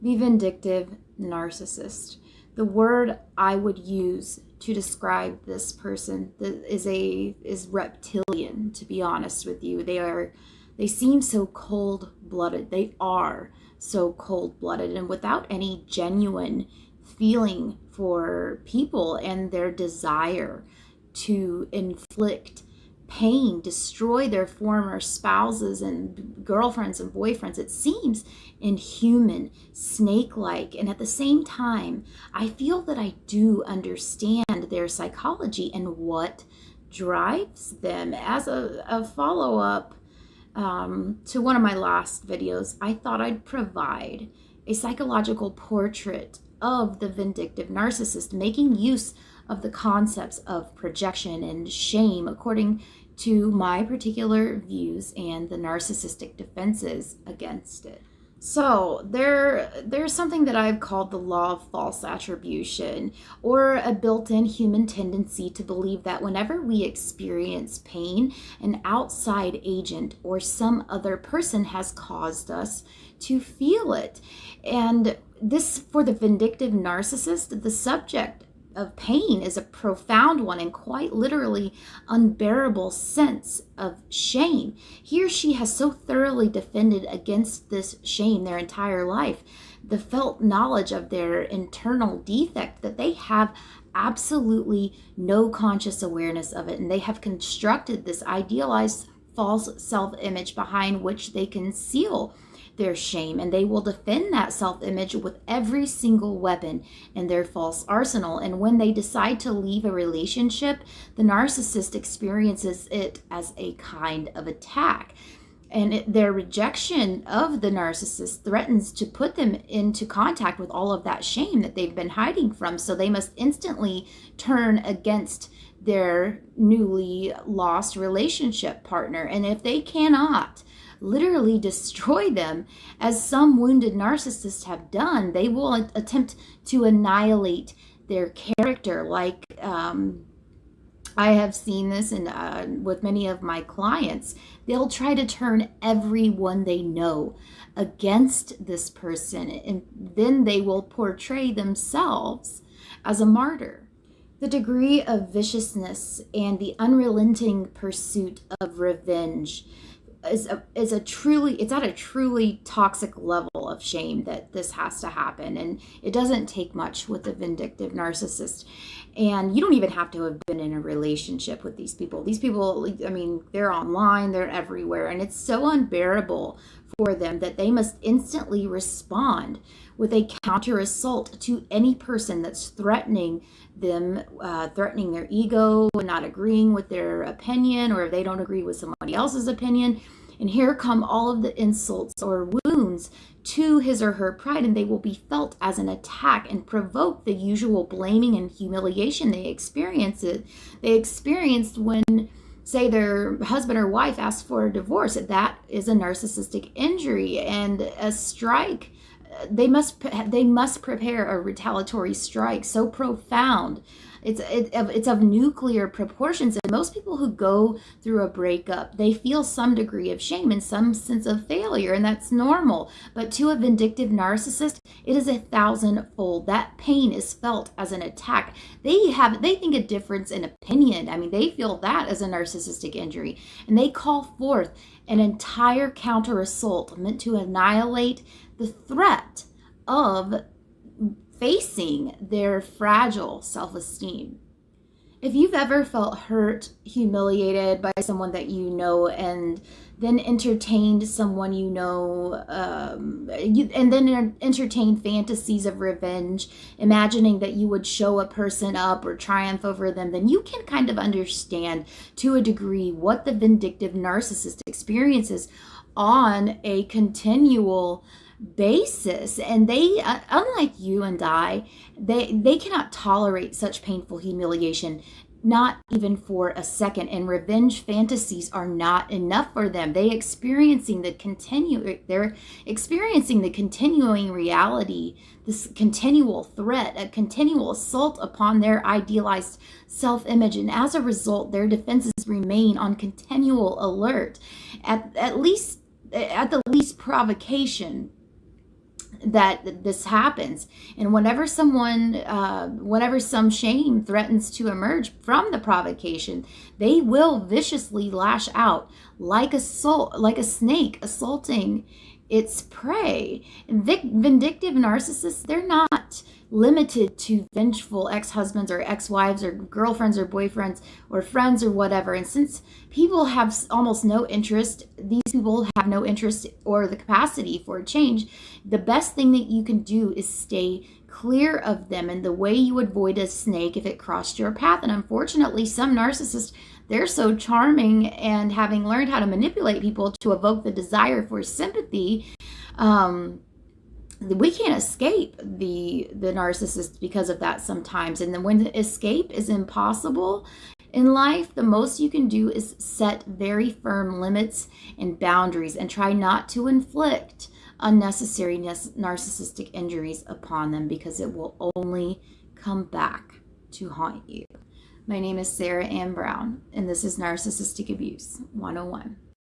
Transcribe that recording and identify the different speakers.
Speaker 1: The vindictive narcissist. The word I would use to describe this person is reptilian, to be honest with you. They seem so cold-blooded. They are so cold-blooded and without any genuine feeling for people and their desire to inflict pain, destroy their former spouses and girlfriends and boyfriends. It seems inhuman, snake-like, and at the same time, I feel that I do understand their psychology and what drives them. As a follow-up to one of my last videos, I thought I'd provide a psychological portrait of the vindictive narcissist, making use of the concepts of projection and shame according to my particular views and the narcissistic defenses against it. So there's something that I've called the law of false attribution, or a built-in human tendency to believe that whenever we experience pain, an outside agent or some other person has caused us to feel it. And this, for the vindictive narcissist, the subject of pain is a profound one and quite literally unbearable sense of shame. He or she has so thoroughly defended against this shame their entire life, the felt knowledge of their internal defect, that they have absolutely no conscious awareness of it, and they have constructed this idealized false self-image behind which they conceal their shame, and they will defend that self-image with every single weapon in their false arsenal. And when they decide to leave a relationship, the narcissist experiences it as a kind of attack. And their rejection of the narcissist threatens to put them into contact with all of that shame that they've been hiding from. So they must instantly turn against their newly lost relationship partner. And if they cannot literally destroy them, as some wounded narcissists have done, they will attempt to annihilate their character. Like I have seen this with many of my clients. They'll try to turn everyone they know against this person, and then they will portray themselves as a martyr. The degree of viciousness and the unrelenting pursuit of revenge is at a truly toxic level of shame that this has to happen. And it doesn't take much with a vindictive narcissist. And you don't even have to have been in a relationship with these people. These people, I mean, they're online, they're everywhere, and it's so unbearable for them that they must instantly respond with a counter assault to any person that's threatening them, threatening their ego, not agreeing with their opinion, or if they don't agree with somebody else's opinion. And here come all of the insults or wounds to his or her pride, and they will be felt as an attack and provoke the usual blaming and humiliation they experienced when, say, their husband or wife asks for a divorce. That is a narcissistic injury and a strike. They must prepare a retaliatory strike so profound. It's of nuclear proportions, and most people who go through a breakup, they feel some degree of shame and some sense of failure, and that's normal. But to a vindictive narcissist, it is 1,000-fold. That pain is felt as an attack. They think a difference in opinion. I mean, they feel that as a narcissistic injury, and they call forth an entire counter assault meant to annihilate the threat of facing their fragile self-esteem. If you've ever felt hurt, humiliated by someone that you know, and then entertained someone you know, and then entertained fantasies of revenge, imagining that you would show a person up or triumph over them, then you can kind of understand to a degree what the vindictive narcissist experiences on a continual basis. And they, unlike you and I, they cannot tolerate such painful humiliation, not even for a second. And revenge fantasies are not enough for them. They're experiencing the continuing reality, this continual threat, a continual assault upon their idealized self-image, and as a result, their defenses remain on continual alert at the least provocation. that this happens. And whenever some shame threatens to emerge from the provocation, they will viciously lash out like a snake assaulting its prey. Vindictive narcissists, they're not limited to vengeful ex-husbands or ex-wives or girlfriends or boyfriends or friends or whatever. And since people have almost no interest, these people have no interest or the capacity for change, the best thing that you can do is stay clear of them in the way you would avoid a snake if it crossed your path. And unfortunately, some narcissists, they're so charming, and having learned how to manipulate people to evoke the desire for sympathy, we can't escape the narcissist because of that sometimes. And then when escape is impossible in life, the most you can do is set very firm limits and boundaries and try not to inflict unnecessary narcissistic injuries upon them, because it will only come back to haunt you. My name is Sara Ann Brown, and this is Narcissistic Abuse 101.